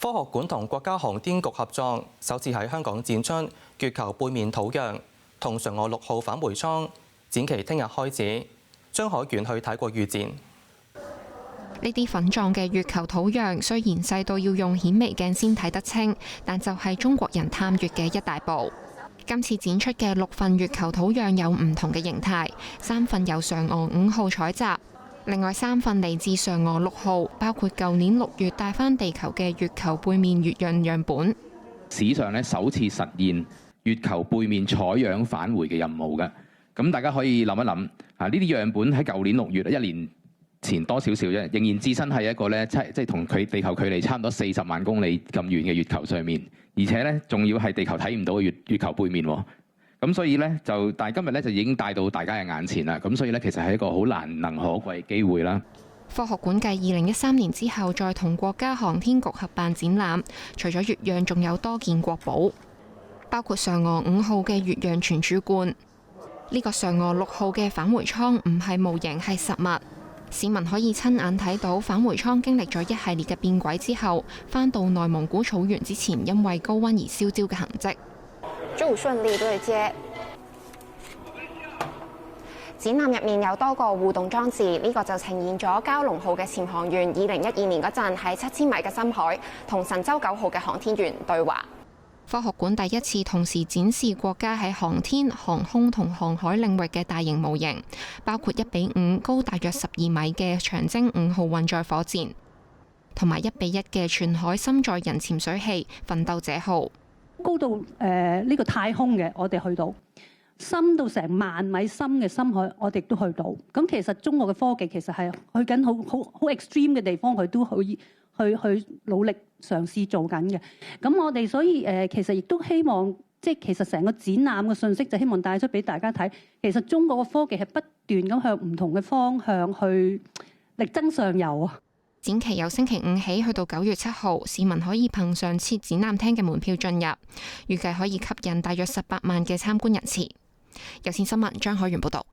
科學館同國家航天局合作，首次喺香港展出月球背面土壤同嫦娥6號返回艙，展期聽日開始。張海源去睇過預展。呢啲粉狀嘅月球土壤雖然細到要用顯微鏡先睇得清，但就係中國人探月嘅一大步。今次展出嘅6份月球土壤有唔同嘅形態，3份由嫦娥5號採集，另外3份嚟自嫦娥6號，包括舊年6月帶返地球嘅月球背面月壤樣本。史上咧首次實現月球背面採樣返回嘅任務嘅，咁大家可以諗一諗啊！呢啲樣本喺舊年6月1年前多少少啫，仍然置身喺一個咧即係同佢地球距離差唔多40萬公里咁遠嘅月球上面，而且咧仲要係地球睇唔到嘅月球背面喎。咁所以咧但係今日咧就已經帶到大家嘅眼前啦。咁所以咧其實係一個好難能可貴嘅機會啦。科學館繼2013年之後，再同國家航天局合辦展覽，除咗月壤，仲有多件國寶，包括嫦娥5號嘅月壤存儲罐。呢個嫦娥6號嘅返回艙唔係模型，係實物，市民可以親眼睇到返回艙經歷咗一系列嘅變軌之後，返到內蒙古草原之前因為高溫而燒焦嘅痕跡。祝順利對接。展覽入面有多個互動裝置，呢個就呈現咗蛟龍號嘅潛航員2012年嗰陣喺7000米嘅深海同神舟9號嘅航天員對話。科學館第一次同時展示國家喺航天、航空同航海領域嘅大型模型，包括1:5高大約12米嘅長征5號運載火箭，同埋1:1嘅全海深載人潛水器奮鬥者號。高到呢個太空嘅，我哋去到深到成1萬米深嘅深海，我哋都去到。咁其實中國嘅科技其實係去緊好 extreme 嘅地方，佢都可以去努力嘗試做緊嘅。咁我哋所以其實亦都希望，即係其實成個展覽嘅信息就希望帶出俾大家睇，其實中國嘅科技係不斷咁向唔同嘅方向去力爭上游啊！展期由星期5起去到9月7號，市民可以憑上設展覽廳嘅門票進入，預計可以吸引大約18萬嘅參觀人次。有線新聞張海源報導。